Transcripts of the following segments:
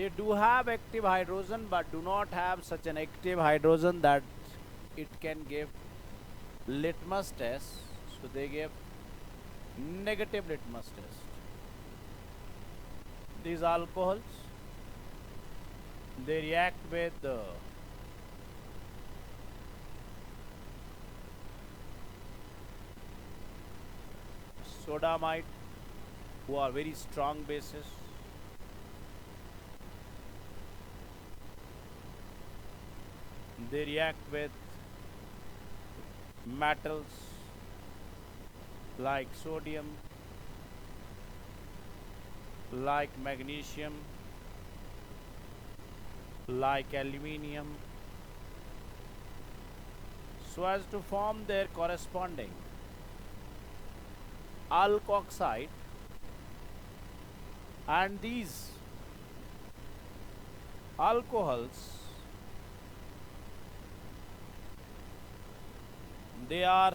They do have active hydrogen but do not have such an active hydrogen that it can give litmus test. So they give negative litmus test. These alcohols, they react with sodamide, who are very strong bases. They react with metals like sodium, like magnesium, like aluminium, so as to form their corresponding alkoxide, and these alcohols, they are,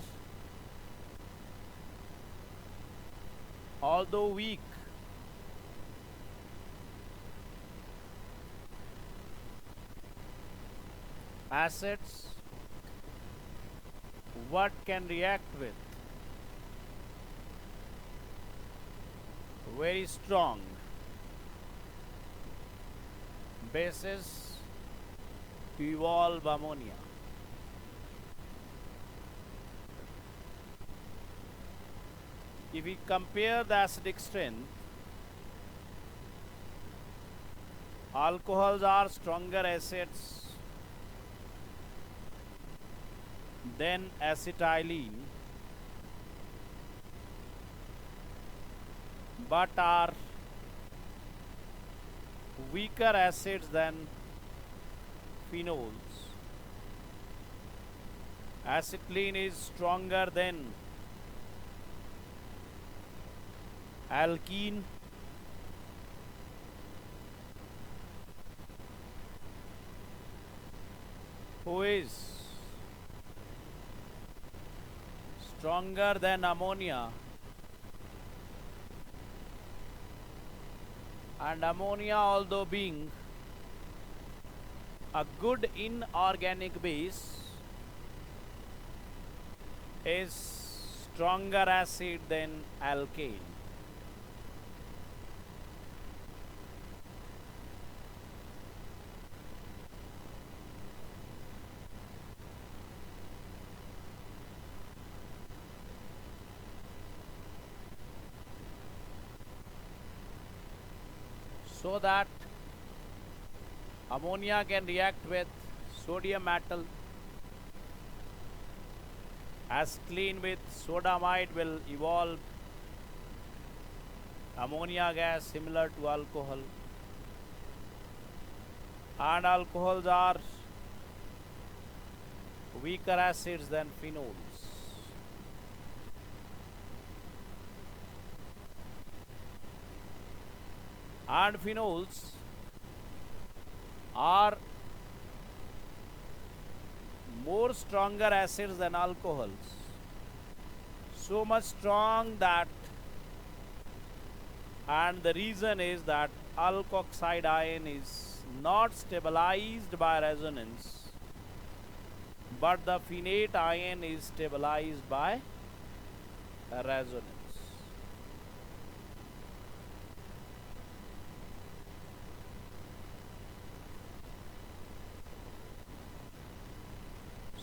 although weak, acids, what can react with very strong bases to evolve ammonia. If we compare the acidic strength, alcohols are stronger acids than acetylene, but are weaker acids than phenols. Acetylene is stronger than alkene, who is stronger than ammonia, and ammonia, although being a good inorganic base, is stronger acid than alkane. So that ammonia can react with sodium metal, acetylene with sodamide will evolve ammonia gas similar to alcohol, and alcohols are weaker acids than phenols. And phenols are more stronger acids than alcohols, so much strong that, and the reason is that alkoxide ion is not stabilized by resonance, but the phenate ion is stabilized by resonance.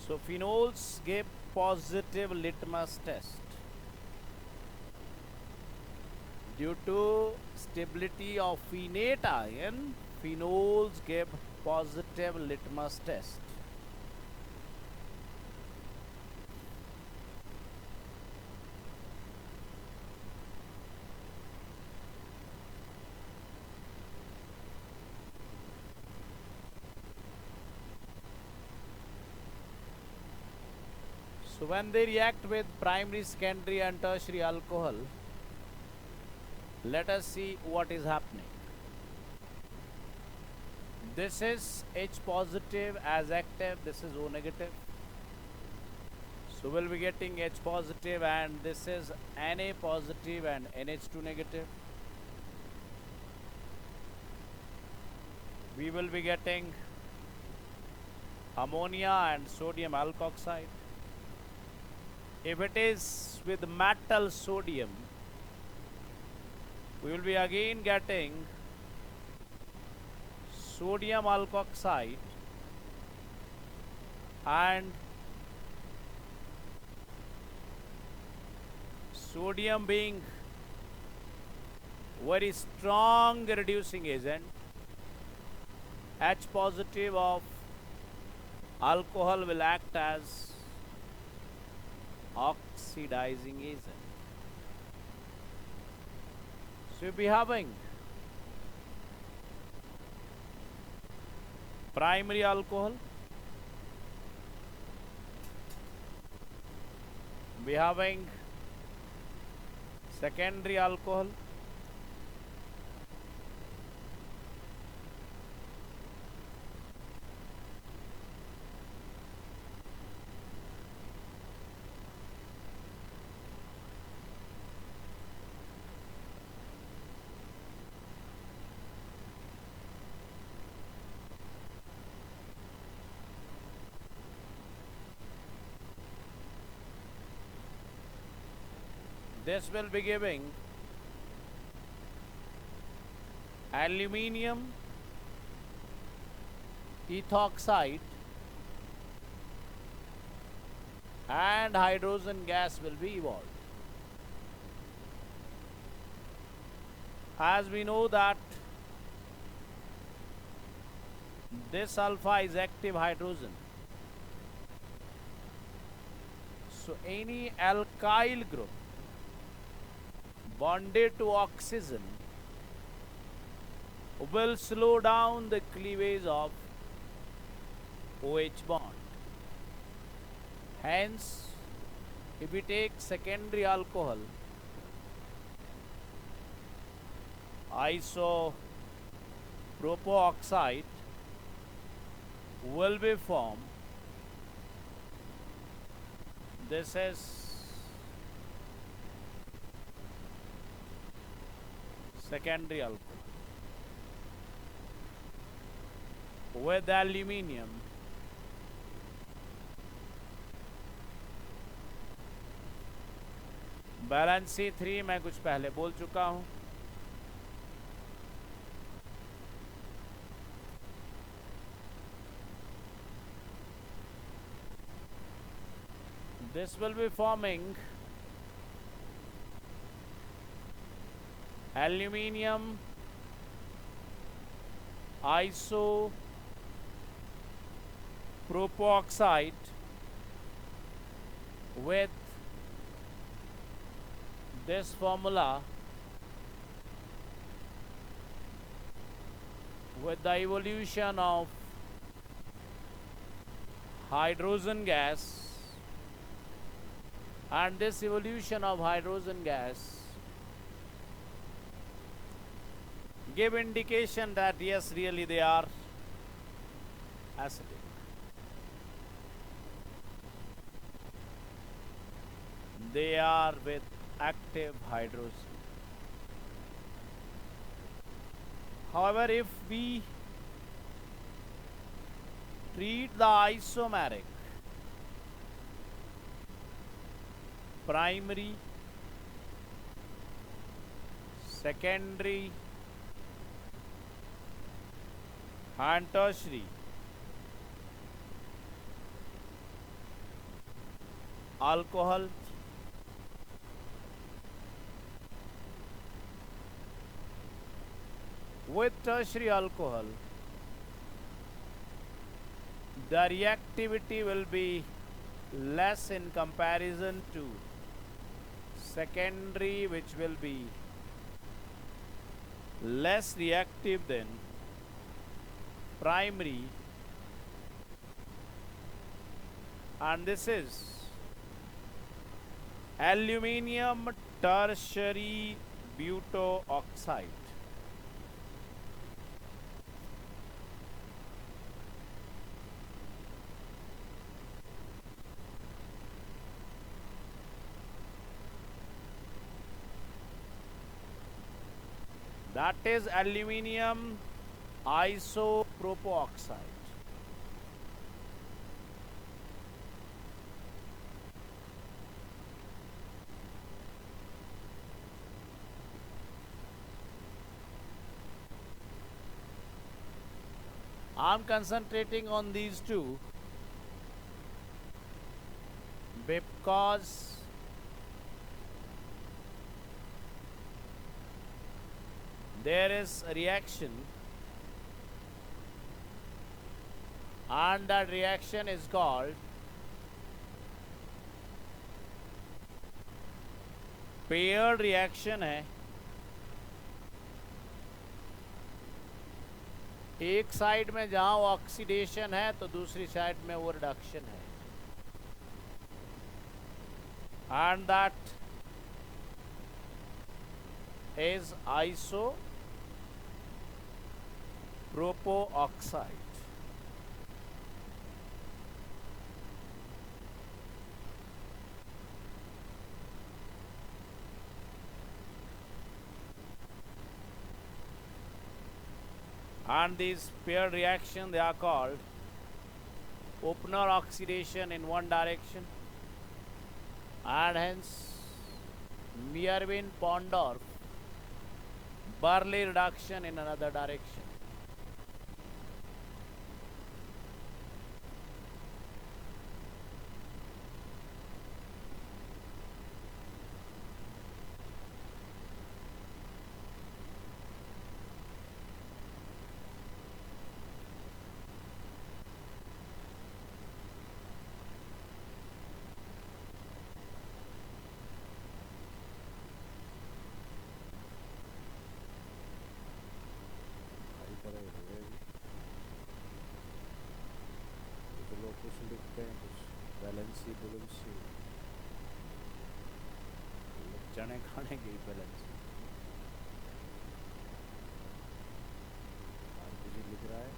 So phenols give positive litmus test. Due to stability of phenate ion, phenols give positive litmus test. So when they react with primary, secondary and tertiary alcohol, let us see what is happening. This is H positive as active, this is O negative. So we'll be getting H positive, and this is Na positive and NH2 negative. we will be getting ammonia and sodium alkoxide. If it is with metal sodium, we will be again getting sodium alkoxide and sodium being very strong reducing agent, H positive of alcohol will act as oxidizing agent. So you'll be having primary alcohol, we having secondary alcohol, this will be giving aluminium ethoxide and hydrogen gas will be evolved. As we know that this alpha is active hydrogen, so any alkyl group bonded to oxygen will slow down the cleavage of OH bond. Hence, if we take secondary alcohol, isopropooxide will be formed. This is secondary alcohol with aluminium balance C3 मैं कुछ पहले बोल चुका हूं. This will be forming aluminium isopropooxide with this formula with the evolution of hydrogen gas, and this evolution of hydrogen gas give indication that yes, really they are acidic. They are with active hydrogen. However, if we treat the isomeric primary, secondary and tertiary alcohol, with tertiary alcohol, the reactivity will be less in comparison to secondary, which will be less reactive than primary, and this is aluminium tertiary butoxide. That is aluminium isopropyl. I'm concentrating on these two because there is a reaction and that reaction is called paired reaction है. एक side में जहां oxidation है तो दूसरी side में वो reduction है. And that is isopropyl. And these paired reaction, they are called opener oxidation in one direction and hence Meerwin-Pondorf Burley reduction in another direction. चने खाने की बैलेंस कुछ लिख रहा है.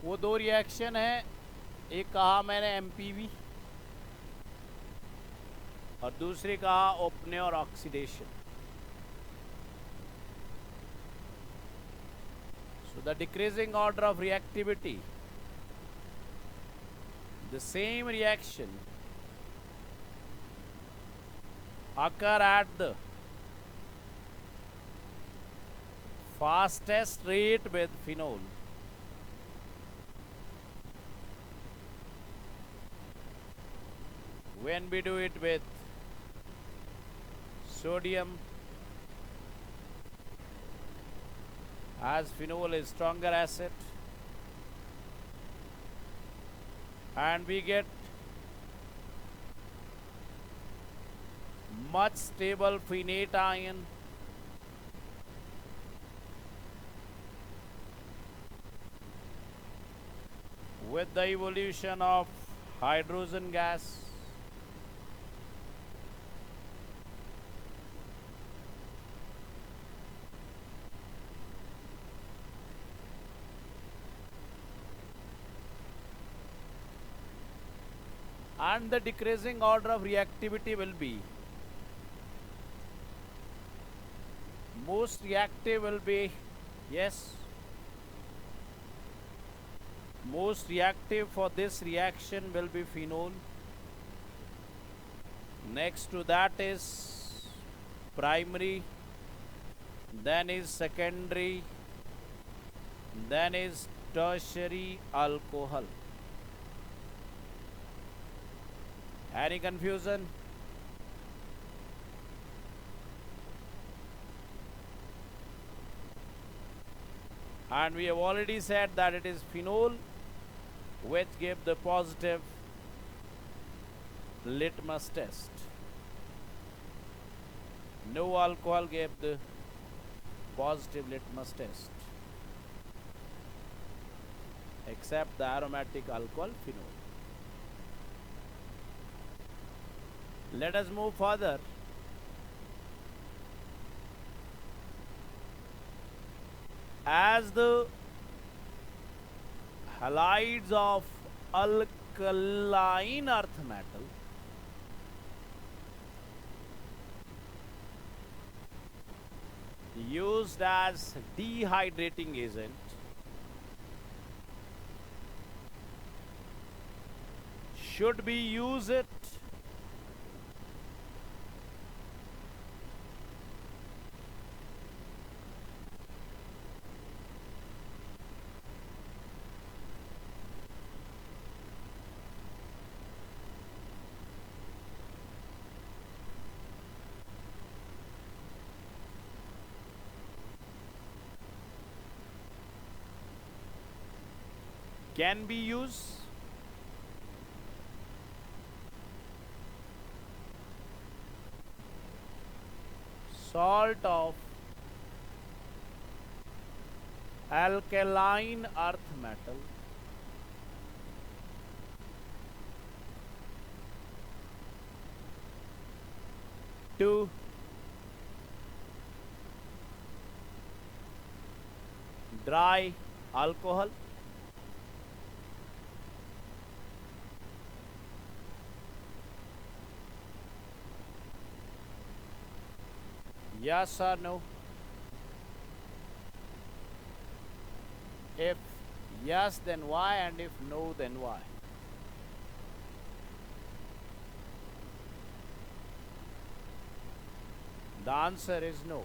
वो दो रिएक्शन है, एक कहा मैंने एमपीवी और दूसरी कहा opener oxidation. So the decreasing order of reactivity, the same reaction occur at the fastest rate with phenol. When we do it with sodium, as phenol is stronger acid, and we get much stable phenate ion with the evolution of hydrogen gas. And the decreasing order of reactivity will be, most reactive will be, yes, most reactive for this reaction will be phenol. Next to that is primary, then is secondary, then is tertiary alcohol. Any confusion? And we have already said that it is phenol which give the positive litmus test. No alcohol gave the positive litmus test except the aromatic alcohol phenol. Let us move further. As the halides of alkaline earth metal used as dehydrating agent should be used can be used salt of alkaline earth metal to dry alcohol. Yes or no? If yes, then why? And if no, then why? The answer is no.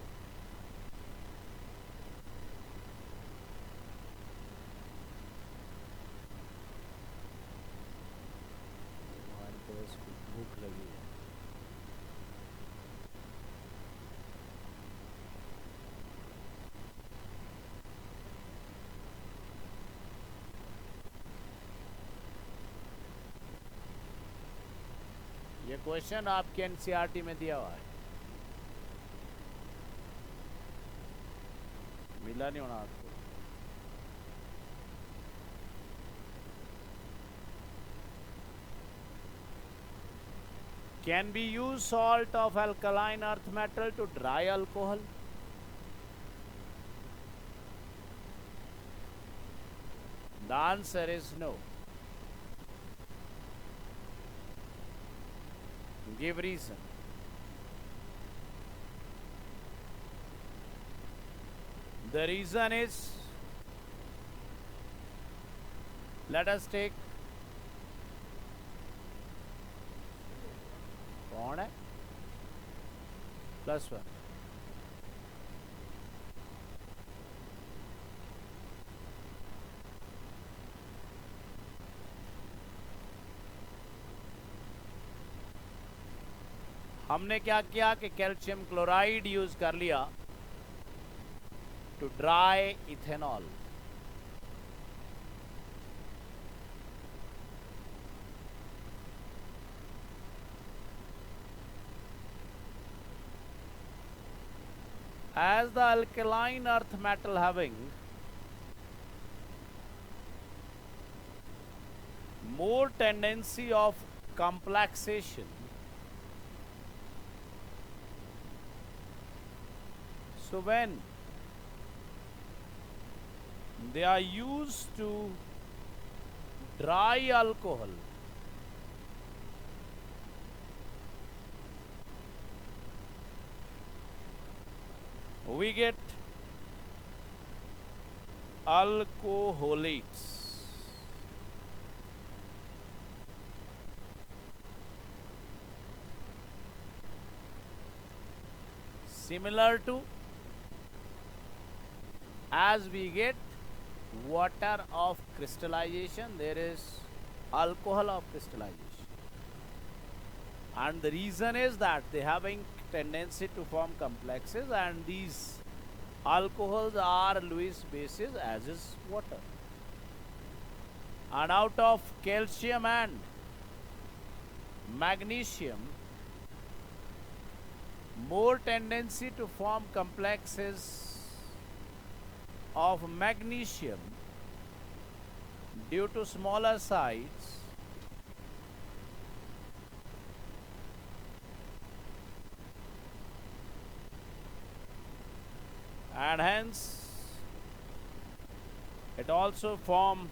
भूख लगी है. ये question आपके NCERT में दिया हुआ है. मिला नहीं होना आपको. Can be used salt of alkaline earth metal to dry alcohol? The answer is no. Give reason. The reason is, let us take कौन है +1. हमने क्या किया कि कैल्शियम क्लोराइड यूज कर लिया to dry ethanol. As the alkaline earth metal having more tendency of complexation, so when they are used to dry alcohol, we get alcoholates. Similar to as we get water of crystallization, there is alcohol of crystallization. And the reason is that they having tendency to form complexes, and these Alcohols are Lewis bases, as is water. And out of calcium and magnesium, more tendency to form complexes of magnesium due to smaller size and hence it also form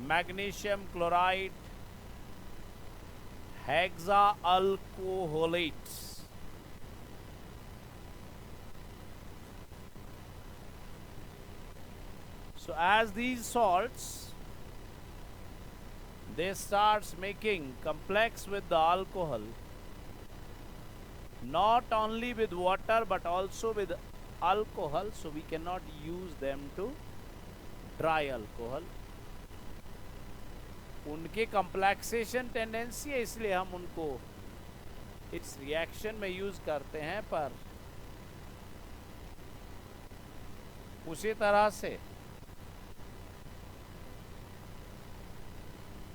magnesium chloride hexaalcoholates. So as these salts, they starts making complex with the alcohol, not only with water but also with alcohol, so we cannot use them to dry alcohol. उनके कंप्लेक्सेशन tendency है, इसलिए हम उनको इस reaction में use करते हैं। पर उसी तरह से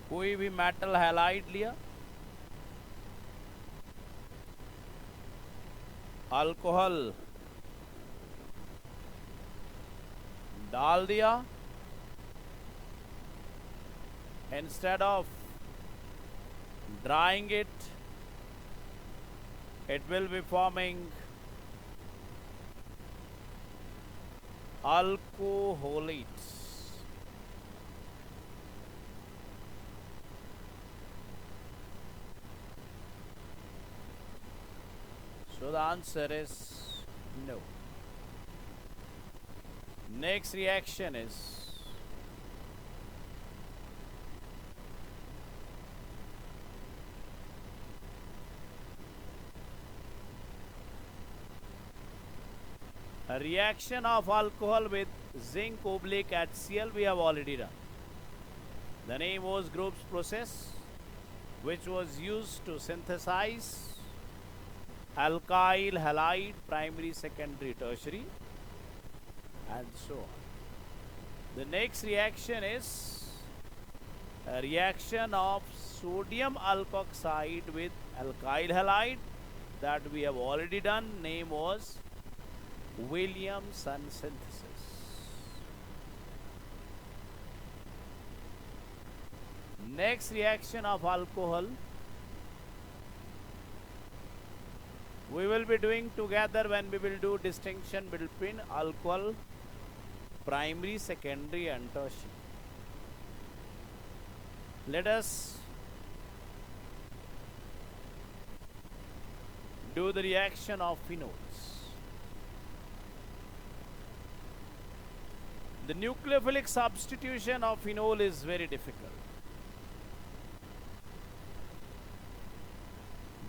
कोई भी मेटल हैलाइड लिया, अल्कोहल डाल दिया, instead of drying it, it will be forming alcoholates. So the answer is no. Next reaction is a reaction of alcohol with zinc oblique HCl. We have already done. The name was Group's process, which was used to synthesize alkyl halide, primary, secondary, tertiary, and so on. The next reaction is a reaction of sodium alkoxide with alkyl halide, that we have already done. Name was Williamson synthesis. Next reaction of alcohol we will be doing together when we will do distinction between alcohol primary, secondary and tertiary. Let us do the reaction of phenols. The nucleophilic substitution of phenol is very difficult.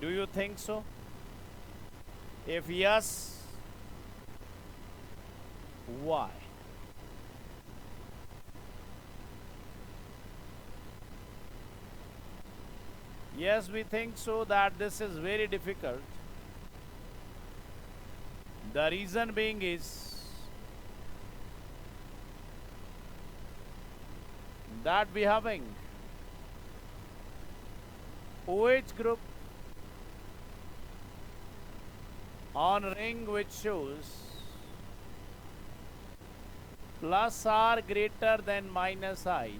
Do you think so? If yes, why? Yes, we think so that this is very difficult. The reason being is that we having OH group on ring which shows plus R greater than minus I,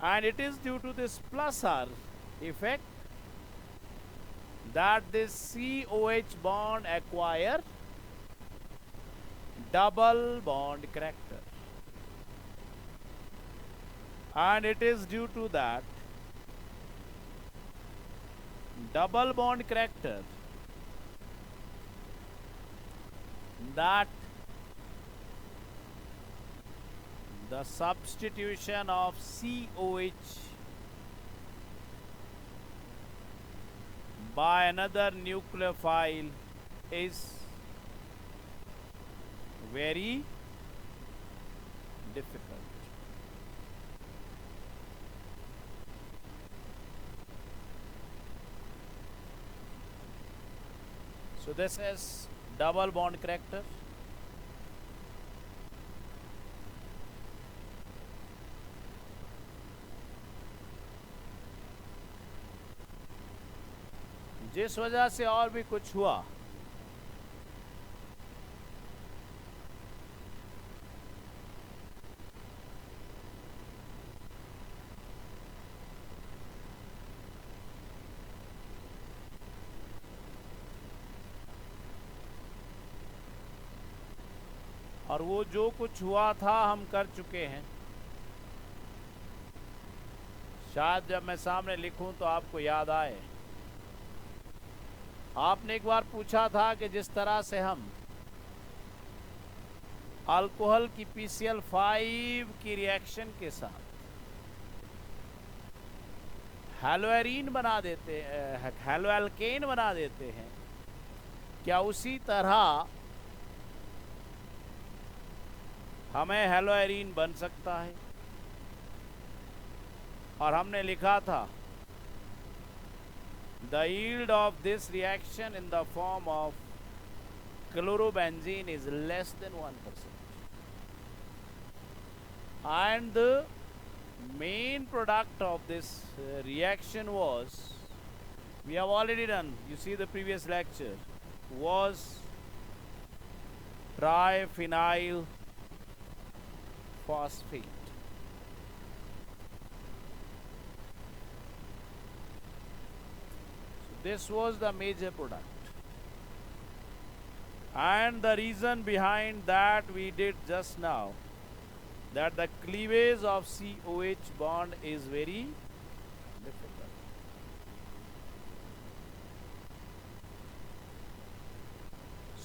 and it is due to this plus R effect that this COH bond acquire double bond character, and it is due to that double bond character that the substitution of COH by another nucleophile is very difficult. So this is double bond character. जिस वजह से और भी कुछ हुआ, और वो जो कुछ हुआ था हम कर चुके हैं। शायद जब मैं सामने लिखूं तो आपको याद आए। आपने एक बार पूछा था कि जिस तरह से हम अल्कोहल की PCl5 की रिएक्शन के साथ हैलोएरीन बना देते, हैलोएल्केन बना देते हैं, क्या उसी तरह हमें हैलोएरीन बन सकता है? और हमने लिखा था the yield of this reaction in the form of chlorobenzene is less than 1%, and the main product of this reaction was, we have already done, you see the previous lecture, was triphenyl phosphate. This was the major product, and the reason behind that we did just now, that the cleavage of COH bond is very difficult.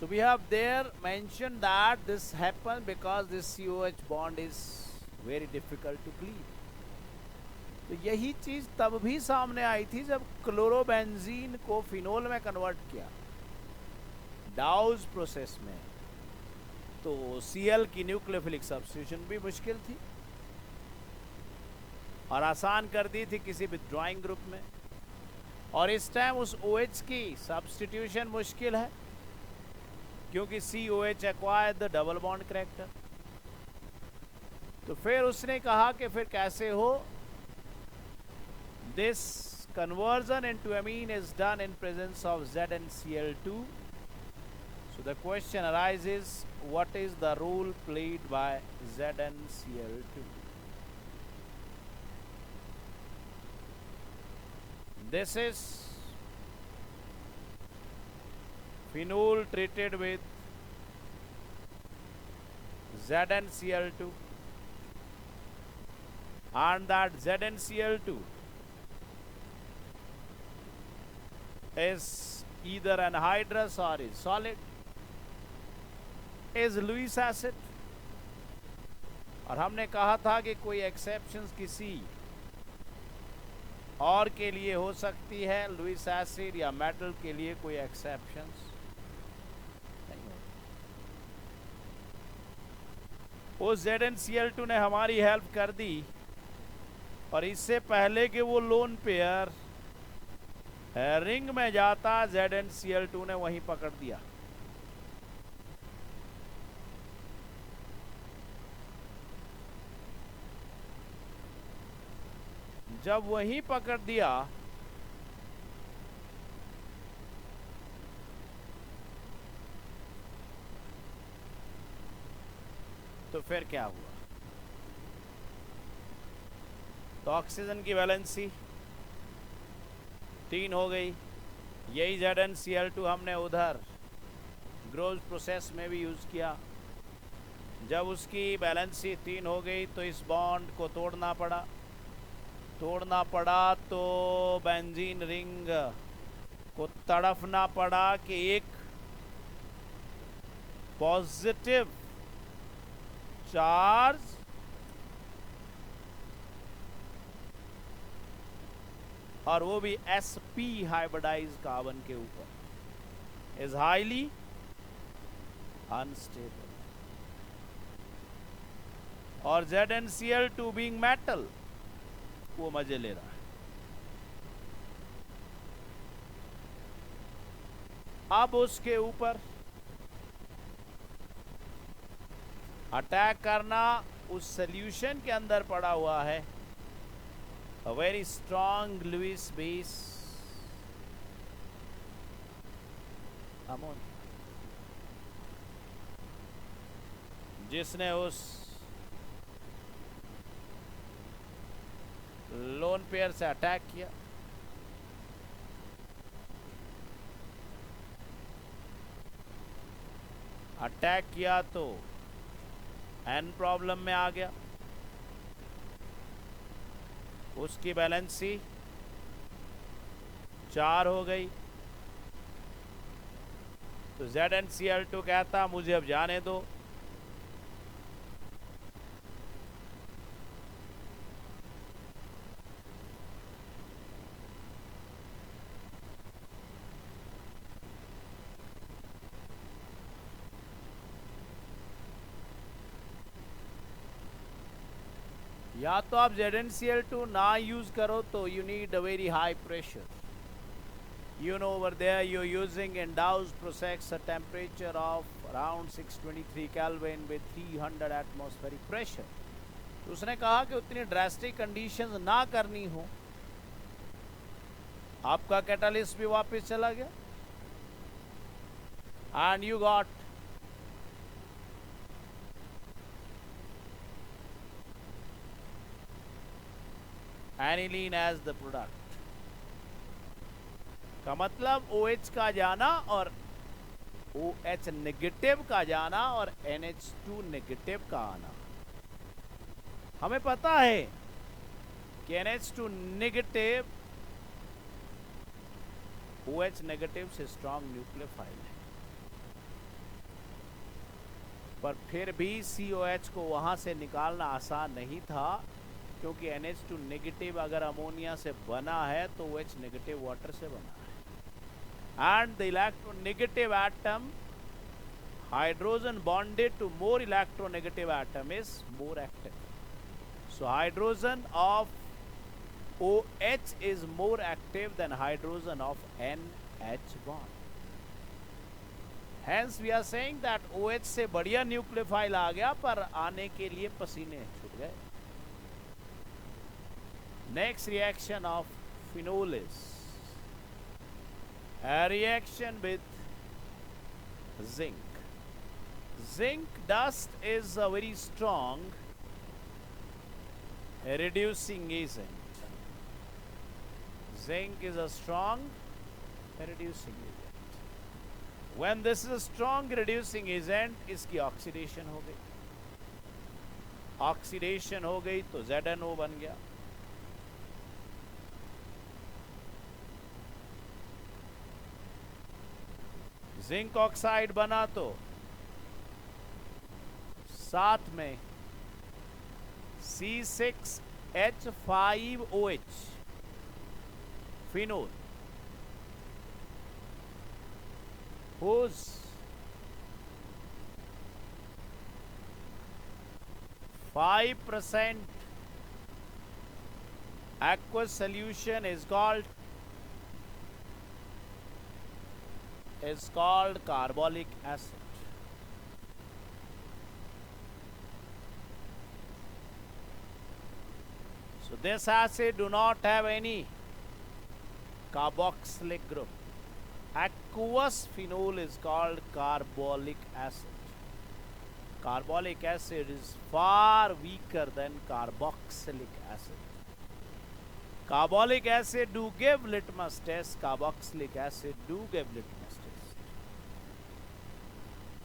So we have there mentioned that this happened because this COH bond is very difficult to cleave. तो यही चीज तब भी सामने आई थी जब chlorobenzene को phenol में कन्वर्ट किया डाउज प्रोसेस में, तो Cl की न्यूक्लियोफिलिक सब्स्टिट्यूशन भी मुश्किल थी और आसान कर दी थी किसी विथड्रॉइंग ग्रुप में। और इस टाइम उस OH की सब्स्टिट्यूशन मुश्किल है क्योंकि COH acquired the double bond character. तो फिर उसने कहा कि फिर कैसे हो, this conversion into amine is done in presence of ZnCl2. So the question arises, what is the role played by ZnCl2? This is phenol treated with ZnCl2, and that ZnCl2 is either anhydrous or is solid, is Lewis acid। और हमने कहा था कि कोई exceptions किसी और के लिए हो सकती है, लुईस एसिड या मेटल के लिए कोई एक्सेप्शंस नहीं होती। वो ZnCl2 ने हमारी हेल्प कर दी, और इससे पहले कि वो लोन पेयर रिंग में जाता, ZnCl2 ने वहीं पकड़ दिया। जब वहीं पकड़ दिया तो फिर क्या हुआ, तो ऑक्सीजन की वैलेंसी 3 हो गई। यही ZnCl2 हमने उधर ग्रोज प्रोसेस में भी यूज़ किया। जब उसकी बैलेंसी 3 हो गई तो इस बॉन्ड को तोड़ना पड़ा तो बेंजीन रिंग को तड़फना पड़ा कि एक पॉजिटिव चार्ज और वो भी sp हाइब्रिडाइज कार्बन के ऊपर इज हाईली अनस्टेबल, और ZnCl2 बीइंग मेटल वो मजे ले रहा है। अब उसके ऊपर अटैक करना उस सॉल्यूशन के अंदर पड़ा हुआ है a very strong Lewis base ammonia, जिसने उस लोन पेयर से अटैक किया। अटैक किया तो एन प्रॉब्लम में आ गया, उसकी बैलेंसी 4 हो गई। तो ZnCl2 कहता मुझे अब जाने दो, या तो आप ZnCl2 ना यूज करो तो you need a very high pressure. You know, over there you're using ANDAAZ process a temperature of around 623 Kelvin with 300 atmospheric pressure. तो उसने कहा कि उतनी ड्रास्टिक कंडीशंस ना करनी हो। आपका कैटालिस्ट भी वापस चला गया and you got aniline as the product. का मतलब OH का जाना और OH नेगेटिव का जाना और NH2 नेगेटिव का आना। हमें पता है कि NH2 नेगेटिव OH नेगेटिव से स्ट्रॉन्ग न्यूक्लियोफाइल है, पर फिर भी COH को वहां से निकालना आसान नहीं था, क्योंकि NH2 नेगेटिव अगर अमोनिया से बना है तो OH नेगेटिव वाटर से बना है। And the electronegative atom, hydrogen bonded to more electronegative atom is more active. So hydrogen of OH is more active than hydrogen of NH bond. Hence we are saying that OH से बढ़िया nucleophile आ गया, पर आने के लिए पसीने छूट गए। Next reaction of phenol is a reaction with zinc. Zinc dust is a very strong reducing agent. Zinc is a strong reducing agent. When this is a strong reducing agent, इसकी oxidation हो गई। Oxidation हो गई तो ZNO बन गया। Zinc oxide बना तो साथ में C6H5OH phenol, whose 5% aqueous solution is called carbolic acid. So this acid do not have any carboxylic group. Aqueous phenol is called carbolic acid. Carbolic acid is far weaker than carboxylic acid. Carbolic acid do give litmus test, carboxylic acid do give litmus test.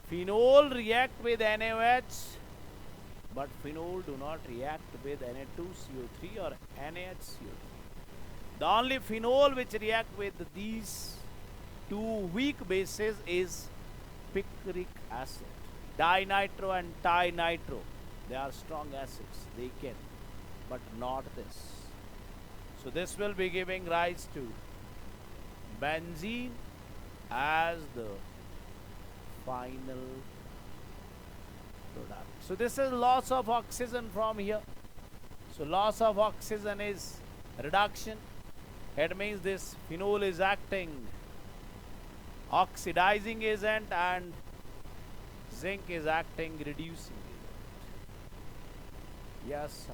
Phenol react with NaOH, but phenol do not react with Na2CO3 or NaHCO3. The only phenol which react with these two weak bases is picric acid. Dinitro and tinitro, they are strong acids, they can, but not this. So this will be giving rise to benzene as the final product. So this is loss of oxygen from here. So loss of oxygen is reduction. It means this phenol is acting oxidizing agent, and zinc is acting reducing agent. Yes, sir.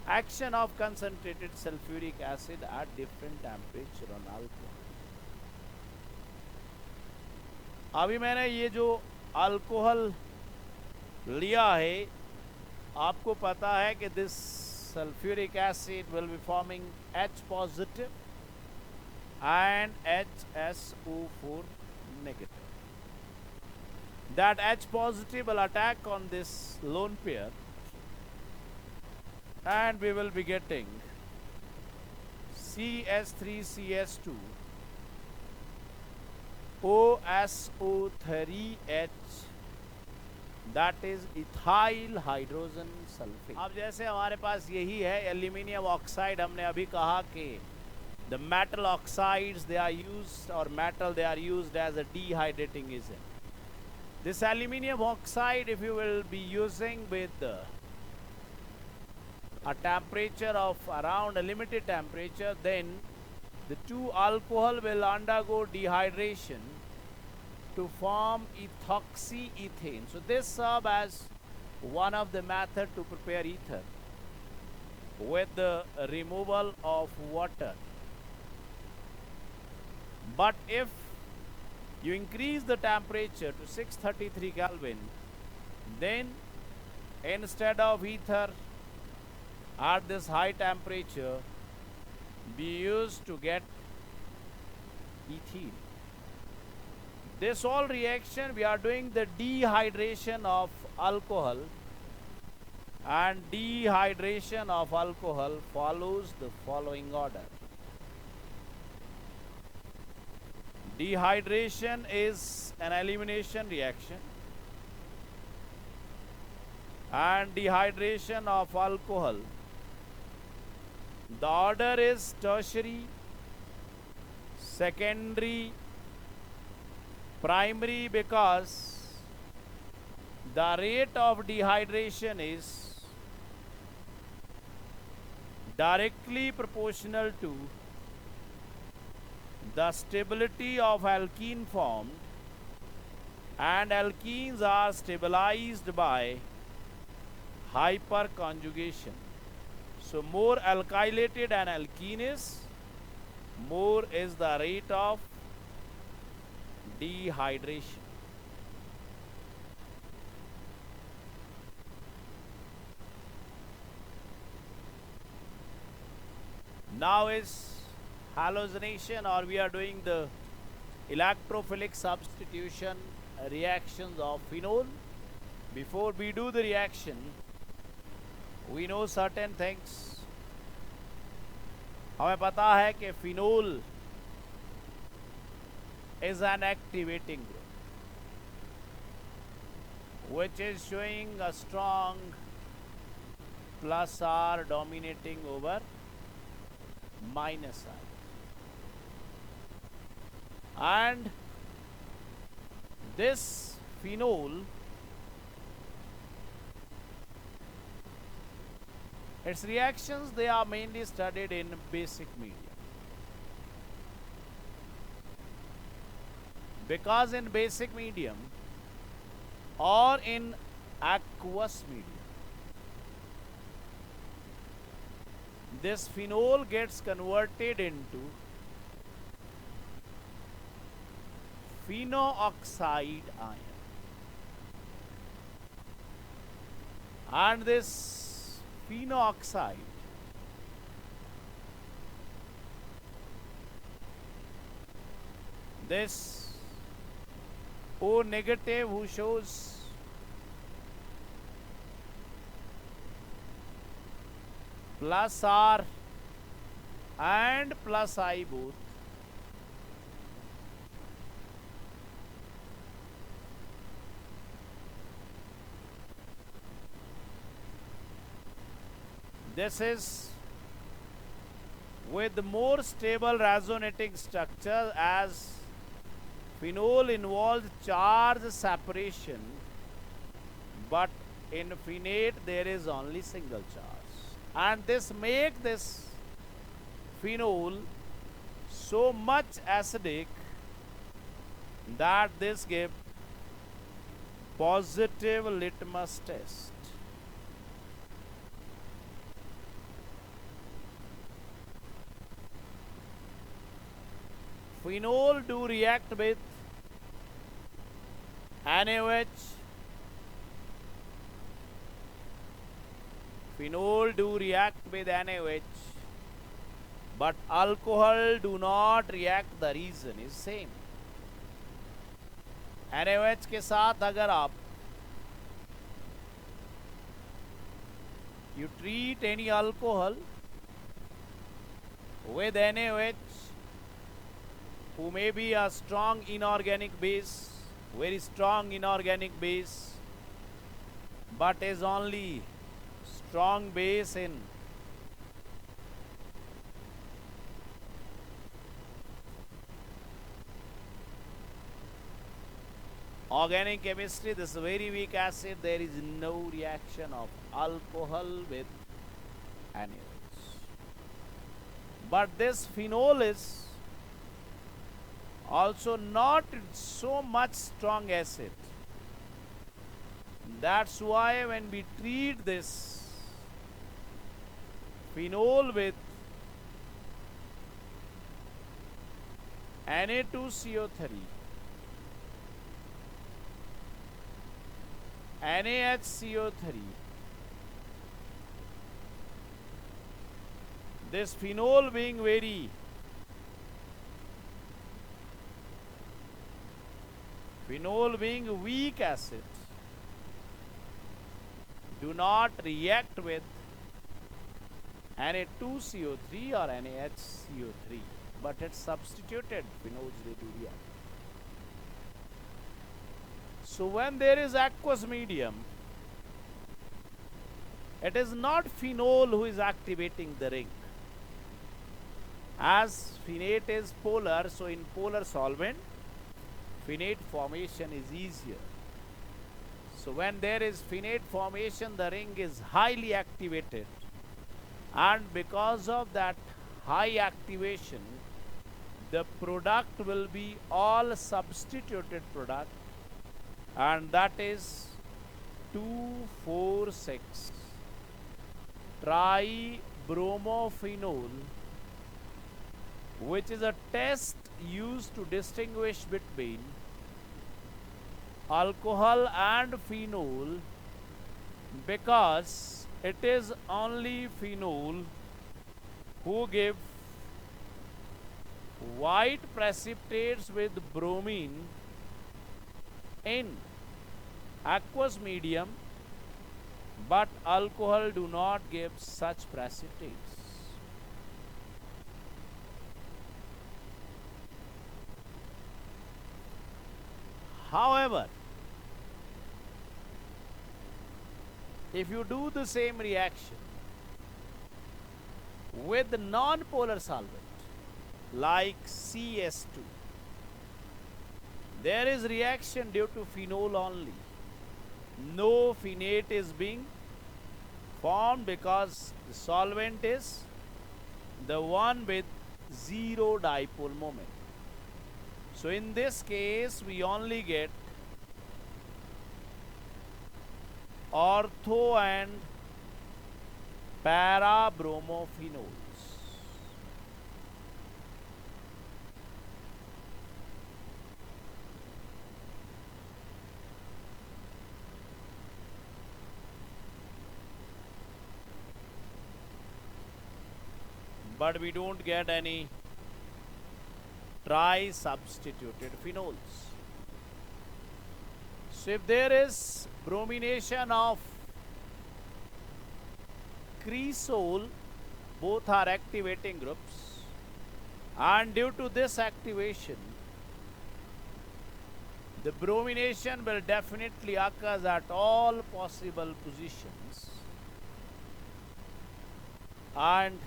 Action of concentrated sulfuric acid at different temperature on alcohol. अभी मैंने ये जो alcohol लिया है, आपको पता है कि this sulfuric acid will be forming H positive and HSO4 negative. That H positive will attack on this lone pair, and we will be getting CS3CS2 OSO3H, that is ethyl hydrogen sulfate. अब जैसे हमारे पास यही है aluminium oxide, हमने अभी कहा कि the metal oxides they are used, or metal they are used as a dehydrating agent. This aluminium oxide, if you will be using with a temperature of around a limited temperature, then the two alcohol will undergo dehydration to form ethoxyethane. So this serves as one of the method to prepare ether with the removal of water. But if you increase the temperature to 633 Kelvin, then instead of ether at this high temperature, be used to get ethene. This whole reaction we are doing the dehydration of alcohol, and dehydration of alcohol follows the following order. Dehydration is an elimination reaction, and dehydration of alcohol, the order is tertiary, secondary, primary, because the rate of dehydration is directly proportional to the stability of alkene formed, and alkenes are stabilized by hyperconjugation. So more alkylated an alkene is, more is the rate of dehydration. Now is halogenation, or we are doing the electrophilic substitution reactions of phenol. Before we do the reaction, we know certain things. हमें पता है कि phenol is an activating group which is showing a strong plus R dominating over minus I. And this phenol, its reactions, they are mainly studied in basic medium, because in basic medium or in aqueous medium, this phenol gets converted into phenooxide ion, and this phenooxide this O negative who shows plus R and plus I both, this is with more stable resonating structure, as phenol involves charge separation, but in phenate there is only single charge, and this make this phenol so much acidic that this gives positive litmus test. Phenol do react with NaOH. Phenol do react with NaOH, but alcohol do not react. The reason is same. NaOH के साथ अगर आप you treat any alcohol with NaOH, who may be a strong inorganic base, very strong inorganic base, but is only strong base in organic chemistry, this very weak acid, there is no reaction of alcohol with NaOH. But this phenol is also not so much strong acid. That's why when we treat this phenol with Na2CO3, NaHCO3, this phenol being very weak acid, do not react with Na2CO3 or NaHCO3, but it's substituted phenols, they do react. So when there is aqueous medium, it is not phenol who is activating the ring. As phenate is polar, so in polar solvent, phenate formation is easier. So when there is phenate formation, the ring is highly activated, and because of that high activation, the product will be all substituted product, and that is 2,4,6 tribromophenol, which is a test used to distinguish between alcohol and phenol, because it is only phenol who give white precipitates with bromine in aqueous medium, but alcohol do not give such precipitates. However, if you do the same reaction with non-polar solvent like CS2, there is reaction due to phenol only. No phenate is being formed because the solvent is the one with zero dipole moment. So in this case, we only get ortho and para-bromophenols. But we don't get any tri-substituted phenols. So if there is bromination of cresol, both are activating groups, and due to this activation, the bromination will definitely occur at all possible positions, and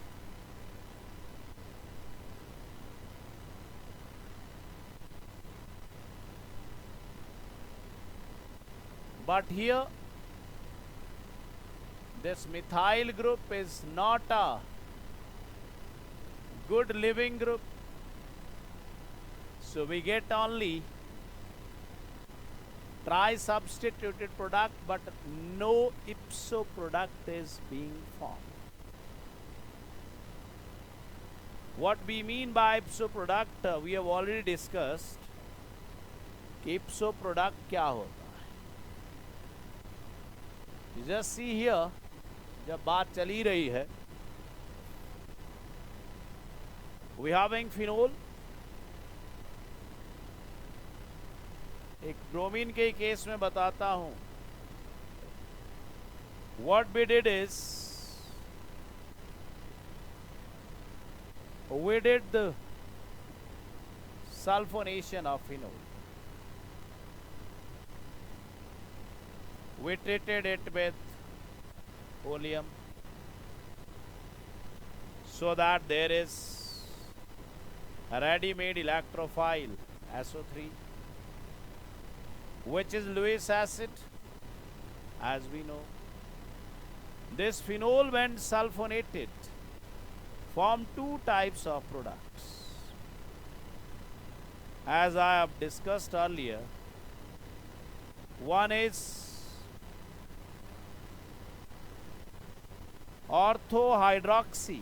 but here this methyl group is not a good living group, So we get only tri-substituted product, but no ipso product is being formed. What we mean by ipso product, we have already discussed कि ipso product क्या होता है. You just see here, जब बात चली रही है, we having phenol. एक ब्रोमीन के केस में बताता हूं. What we did is, we did the sulfonation of phenol. We treated it with oleum so that there is a ready-made electrophile SO3, which is Lewis acid, as we know. This phenol, when sulfonated, form two types of products. As I have discussed earlier, one is orthohydroxy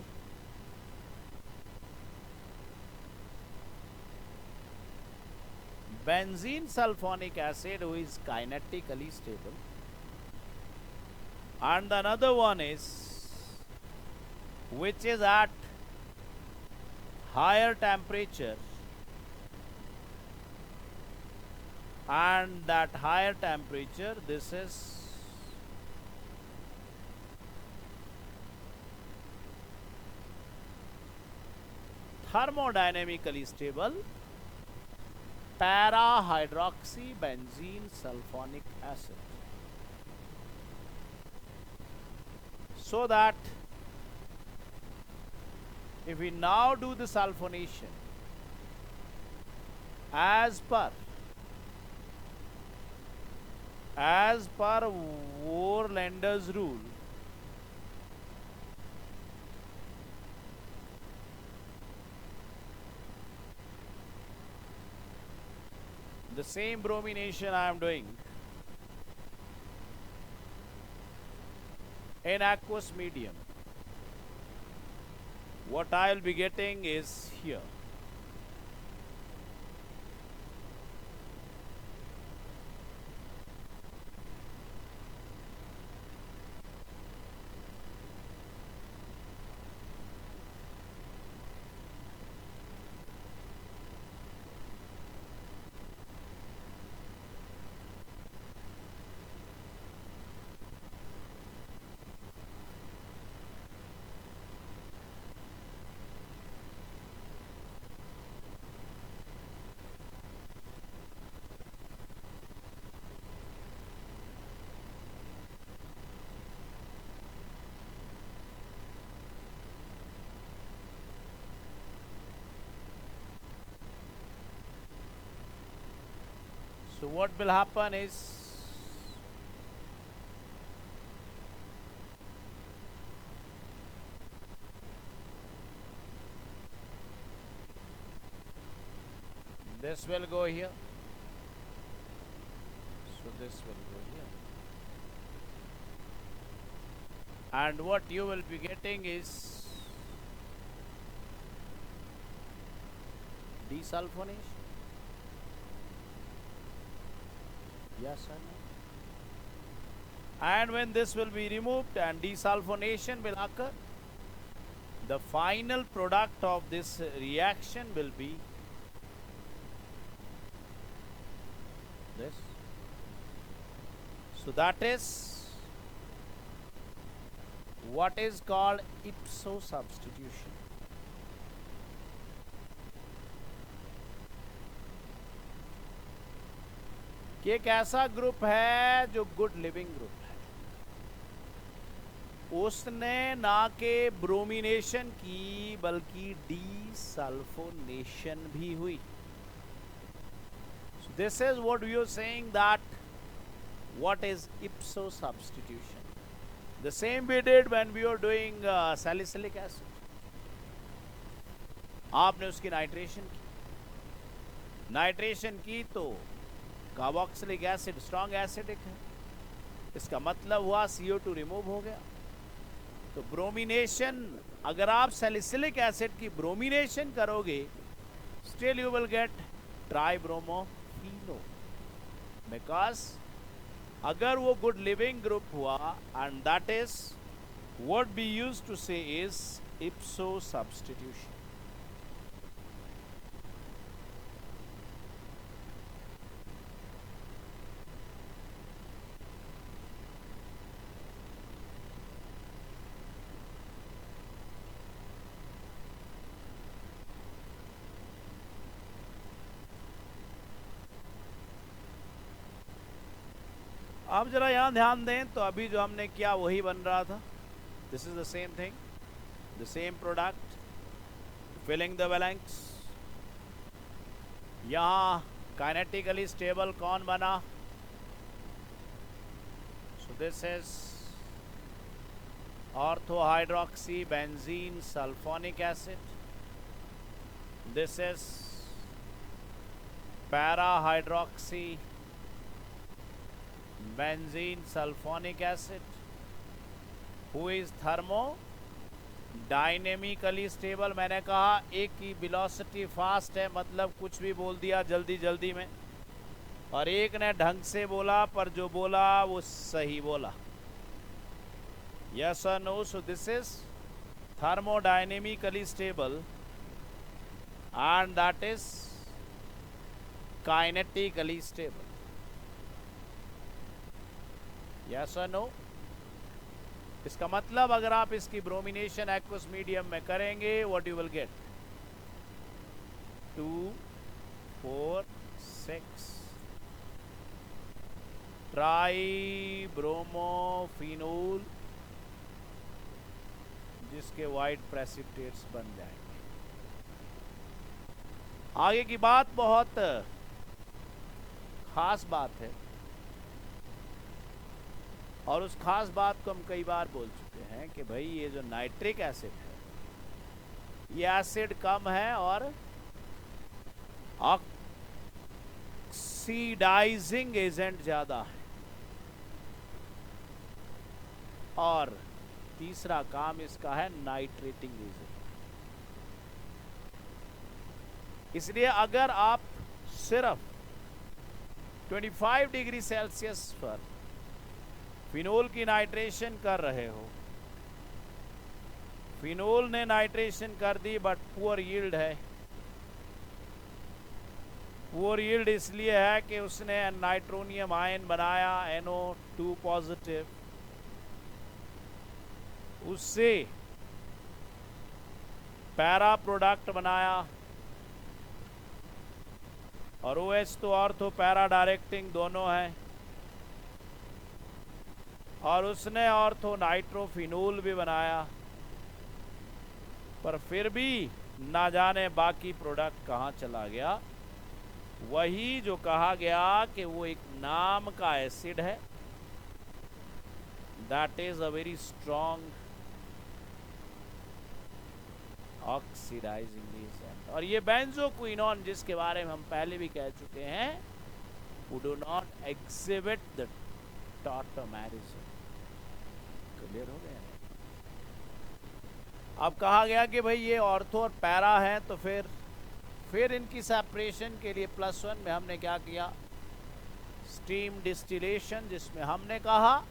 benzene sulfonic acid, who is kinetically stable, and another one is, which is at higher temperature, and that higher temperature, this is thermodynamically stable para-hydroxy benzene sulfonic acid. So that if we now do the sulfonation as per Warlander's rule, the same bromination I am doing in aqueous medium, what I will be getting is here. So what will happen is, this will go here, so this will go here, and what you will be getting is desulfonation. Yes or no? And when this will be removed and desulfonation will occur, the final product of this reaction will be this. So that is what is called ipso substitution. कि एक ऐसा group है जो good leaving group है, उसने ना के bromination की बल्कि डीसल्फोनेशन भी हुई. So this is what we are saying, that what is ipso substitution. The same we did when we were doing salicylic acid. आपने उसकी नाइट्रेशन की, नाइट्रेशन की तो कार्बोक्सिलिक एसिड स्ट्रॉन्ग एसिडिक है, इसका मतलब हुआ CO2 रिमूव हो गया। तो ब्रोमिनेशन, अगर आप सैलिसिलिक एसिड की ब्रोमिनेशन करोगे, still you will get tribromophenol, because अगर वो गुड लिविंग ग्रुप हुआ, and that is what we used to say is ipso substitution. आप जरा यहां ध्यान दें तो अभी जो हमने किया वही बन रहा था। This is the same thing, the same product, filling the blanks. यहां काइनेटिकली स्टेबल कौन बना? So this is ortho hydroxy benzene sulfonic acid, this is para hydroxy benzene sulfonic acid, who is thermodynamically stable। मैंने कहा एक की velocity fast है, मतलब कुछ भी बोल दिया जल्दी जल्दी में, और एक ने ढंग से बोला, पर जो बोला वो सही बोला। yes or no? So this is thermodynamically stable and that is kinetically stable। yes or no? इसका मतलब अगर आप इसकी ब्रोमिनेशन एक्वस मीडियम में करेंगे, व्हाट यू विल गेट? 2 4 6 ट्राइब्रोमोफिनोल, जिसके वाइट प्रेसिपिटेट्स बन जाएंगे। आगे की बात बहुत खास बात है, और उस खास बात को हम कई बार बोल चुके हैं कि भाई ये जो नाइट्रिक एसिड है, ये एसिड कम है और ऑक्सीडाइजिंग एजेंट ज्यादा है, और तीसरा काम इसका है नाइट्रेटिंग एजेंट। इसलिए अगर आप सिर्फ 25 डिग्री सेल्सियस पर फिनोल की नाइट्रेशन कर रहे हो, फिनोल ने नाइट्रेशन कर दी बट पुअर यील्ड है। पुअर यील्ड इसलिए है कि उसने नाइट्रोनियम आयन बनाया NO2 पॉजिटिव, उससे पैरा प्रोडक्ट बनाया, और OH तो ऑर्थो पैरा डायरेक्टिंग दोनों है, और उसने ऑर्थो नाइट्रोफिनोल भी बनाया, पर फिर भी ना जाने बाकी प्रोडक्ट कहाँ चला गया। वही जो कहा गया कि वो एक नाम का एसिड है, that is a very strong oxidising agent. और ये बेंजोक्विनोन, जिसके बारे में हम पहले भी कह चुके हैं, वो do not exhibit the tautomerism. Clear हो गया? अब कहा गया कि भाई ये ऑर्थो और पैरा है, तो फिर इनकी सेपरेशन के लिए +1 में हमने क्या किया? स्टीम डिस्टिलेशन, जिसमें हमने कहा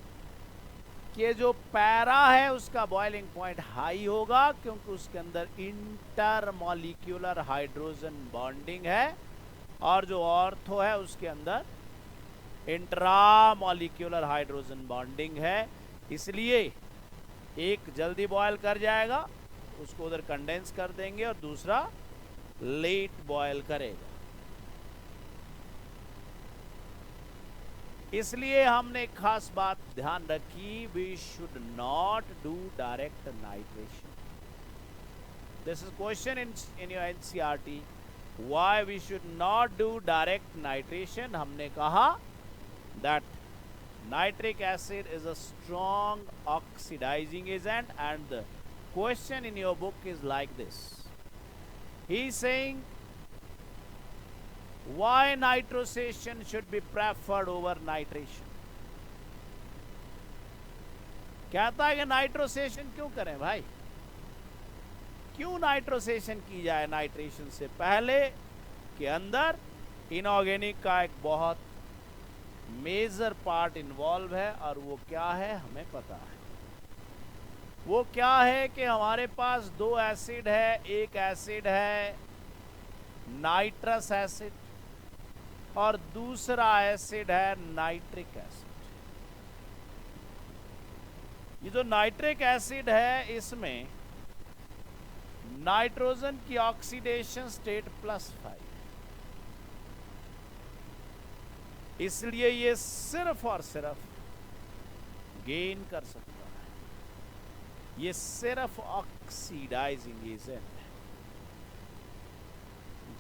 कि जो पैरा है उसका बॉइलिंग पॉइंट हाई होगा, क्योंकि उसके अंदर इंटरमॉलिक्यूलर हाइड्रोजन बॉन्डिंग है, और जो ऑर्थो है उसके अंदर इंट्रामॉलिक्यूलर हाइड्रोजन बॉन्डिंग है। इसलिए एक जल्दी बॉयल कर जाएगा, उसको उधर कंडेंस कर देंगे, और दूसरा लेट बॉयल करेगा। इसलिए हमने एक खास बात ध्यान रखी, we should not do direct nitration. This is question in your NCERT, why we should not do direct nitration. हमने कहा that nitric acid is a strong oxidizing agent, and the question in your book is like this. He is saying Why nitrosation should be preferred over nitration? कहता है कि नाइट्रोसेशन क्यों करें भाई, क्यों नाइट्रोसेशन की जाए नाइट्रेशन से पहले? के अंदर इनऑर्गेनिक का एक बहुत मेजर पार्ट इन्वॉल्व है, और वो क्या है हमें पता है। वो क्या है कि हमारे पास दो एसिड है, एक एसिड है नाइट्रस एसिड और दूसरा एसिड है नाइट्रिक एसिड। ये जो नाइट्रिक एसिड है इसमें नाइट्रोजन की ऑक्सीडेशन स्टेट +5, इसलिए ये सिर्फ और सिर्फ गेन कर सकता है, ये सिर्फ ऑक्सीडाइजिंग एजेंट है।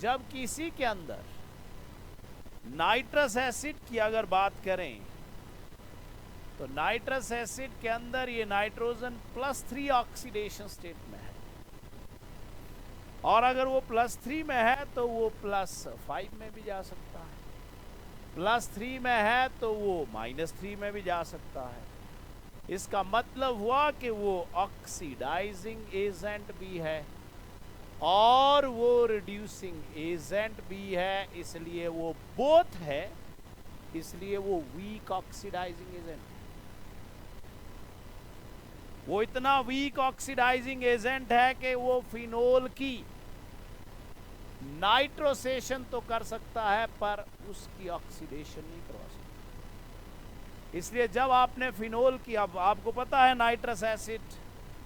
जब किसी के अंदर नाइट्रस एसिड की अगर बात करें तो नाइट्रस एसिड के अंदर ये नाइट्रोजन +3 ऑक्सीडेशन स्टेट में है, और अगर वो +3 में है तो वो +5 में भी जा सकता है, +3 में है तो वो -3 में भी जा सकता है। इसका मतलब हुआ कि वो ऑक्सीडाइजिंग एजेंट भी है और वो रिड्यूसिंग एजेंट भी है, इसलिए वो बोथ है, इसलिए वो वीक ऑक्सीडाइजिंग एजेंट है। वो इतना वीक ऑक्सीडाइजिंग एजेंट है कि वो फिनोल की नाइट्रोसेशन तो कर सकता है पर उसकी ऑक्सीडेशन नहीं करवा सकता। इसलिए जब आपने फिनोल की, अब आपको पता है nitrous acid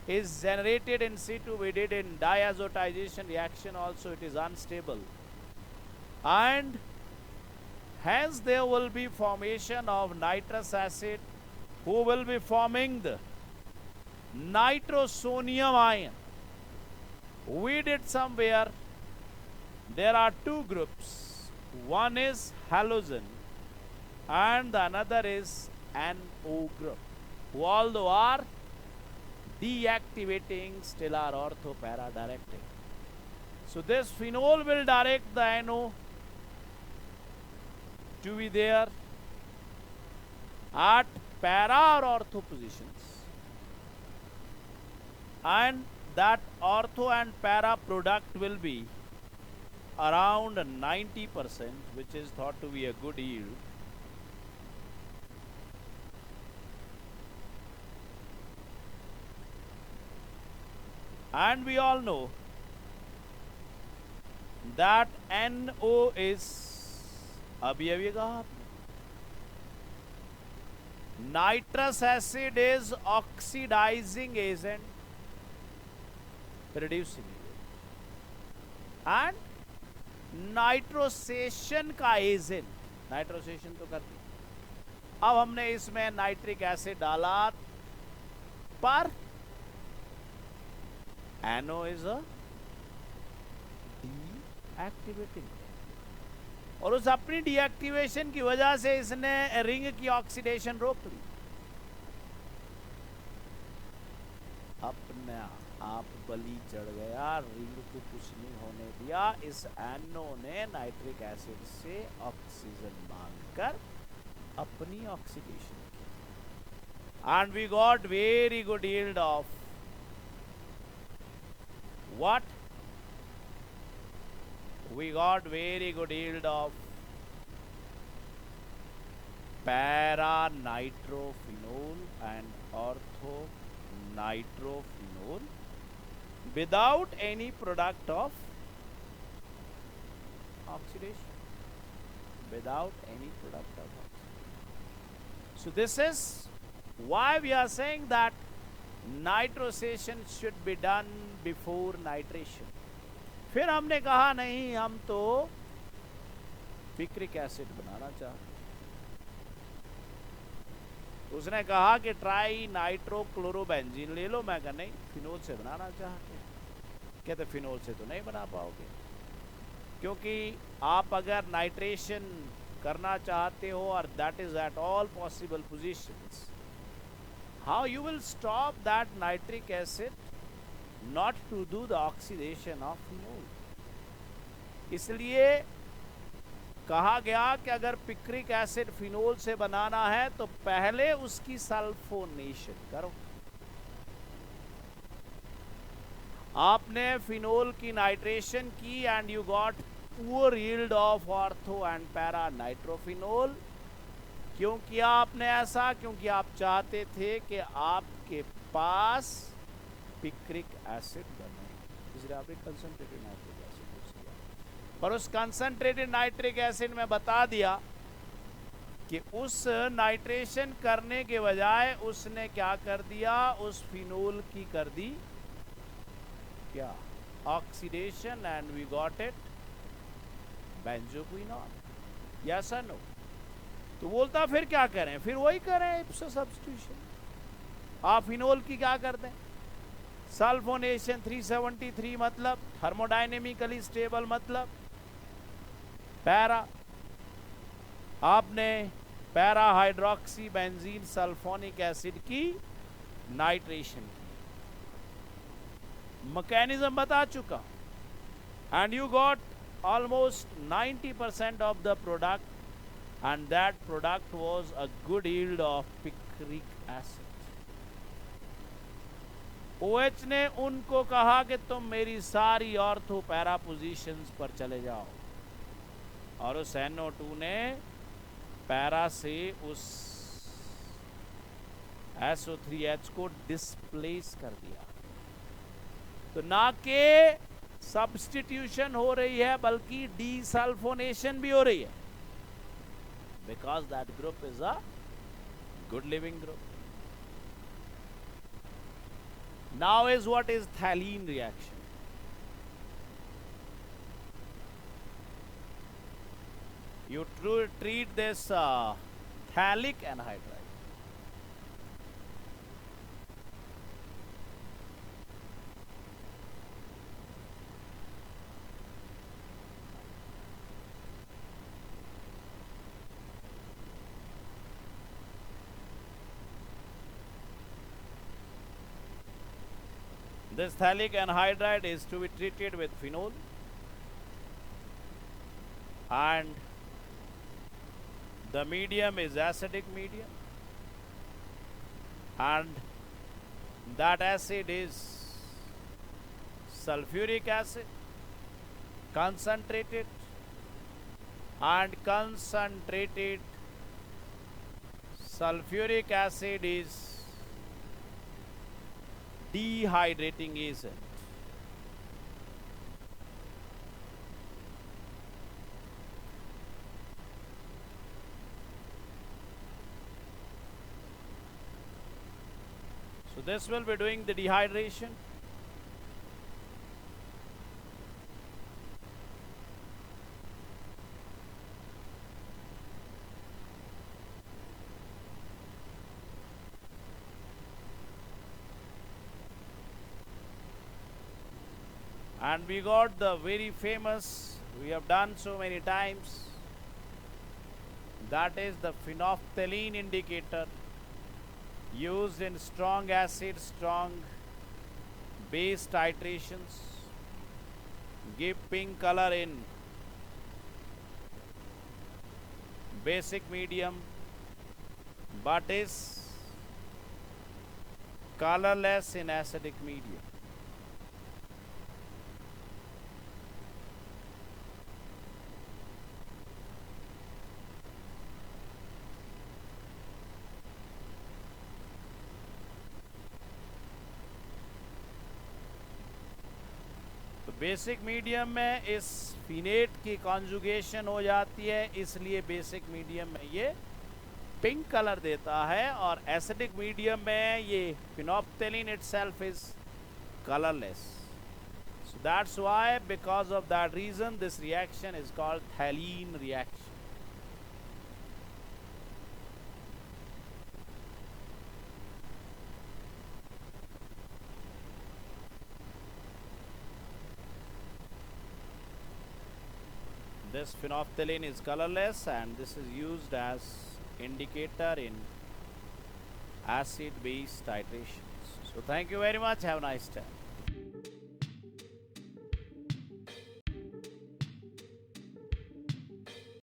is generated in C2, we did in diazotization reaction also, it is unstable, and hence there will be formation of nitrous acid who will be forming the nitrosonium ion. We did somewhere there are two groups, one is halogen and the another is NO group, who although are deactivating still are ortho para directing. So this phenol will direct the NO to be there at para or ortho positions, and that ortho and para product will be around 90%, which is thought to be a good yield. And we all know that NO is, अभी कहा आपने, nitrous acid is oxidizing agent, reducing agent, and नाइट्रोसेशन का agent, नाइट्रोसेशन तो कर दी। अब हमने इसमें nitric acid डाला पर NO इज अ डीएक्टिवेटिंग, और उस अपनी डीएक्टिवेशन की वजह से इसने रिंग की ऑक्सीडेशन रोक ली, अपने आप बलि चढ़ गया, रिंग को कुछ नहीं होने दिया। इस NO ने नाइट्रिक एसिड से ऑक्सीजन मांगकर अपनी ऑक्सीडेशन की, and we got very good yield of what, we got very good yield of para nitrophenol and ortho nitrophenol without any product of oxidation, without any product of oxidation. So this is why we are saying that nitrosation should be done before nitration. फिर हमने कहा नहीं, हम तो picric acid बनाना चाहते। उसने कहा कि ट्राई नाइट्रोक्लोरोबेंजीन ले लो, मैं कहा नहीं, फिनोल से बनाना चाहते। कहते फिनोल से तो नहीं बना पाओगे, क्योंकि आप अगर नाइट्रेशन करना चाहते हो और that is at all possible positions, how you will stop that nitric acid not to do the oxidation of phenol. इसलिए कहा गया कि अगर पिक्रिक एसिड फिनोल से बनाना है तो पहले उसकी सल्फोनेशन करो। आपने फिनोल की नाइट्रेशन की and you got poor yield of ortho and para nitrophenol. क्यों किया आपने ऐसा? क्योंकि आप चाहते थे कि आपके पास पिक्रिक एसिड बने, इसलिए आपने कंसंट्रेटेड नाइट्रिक एसिड यूज किया। पर उस कंसंट्रेटेड नाइट्रिक एसिड में बता दिया कि उस नाइट्रेशन करने के बजाय उसने क्या कर दिया, उस फिनोल की कर दी क्या, oxidation, and we got it benzoquinol. Yes और नो? तो बोलता फिर क्या करें, फिर वही करें इप्सो सब्स्टिट्यूशन। आप फिनोल की क्या करते हैं, सल्फोनेशन 373 मतलब थर्मोडायनेमिकली स्टेबल मतलब पैरा, आपने para hydroxy benzene sulfonic acid की नाइट्रेशन की, मैकेनिज्म बता चुका, and you got almost 90% of the product, and that product was a good yield of picric acid. OH ने उनको कहा कि तुम मेरी सारी ऑर्थो पैरा पोजीशंस पर चले जाओ, और उस NO2 ने पैरा से उस SO3H को डिस्प्लेस कर दिया। तो ना के सब्स्टिट्यूशन हो रही है बल्कि डीसल्फोनेशन भी हो रही है, because that group is a good leaving group. Now is what is phthalein reaction. You treat this phthalic anhydride. This phthalic anhydride is to be treated with phenol, and the medium is acidic medium, and that acid is sulfuric acid concentrated, and concentrated sulfuric acid is dehydrating agent. So this will be doing the dehydration. And we got the very famous, we have done so many times, that is the phenolphthalein indicator, used in strong acid, strong base titrations, give pink color in basic medium, but is colorless in acidic medium. Basic medium में इस फिनेट की conjugation हो जाती है, इसलिए basic medium में ये pink colour देता है, और एसिडिक मीडियम में ये phenolphthalein itself is colorless. So that's why, because of that reason, this reaction is called phthalene reaction. This phenolphthalein is colorless, and this is used as indicator in acid base titrations. So thank you very much. Have a nice time.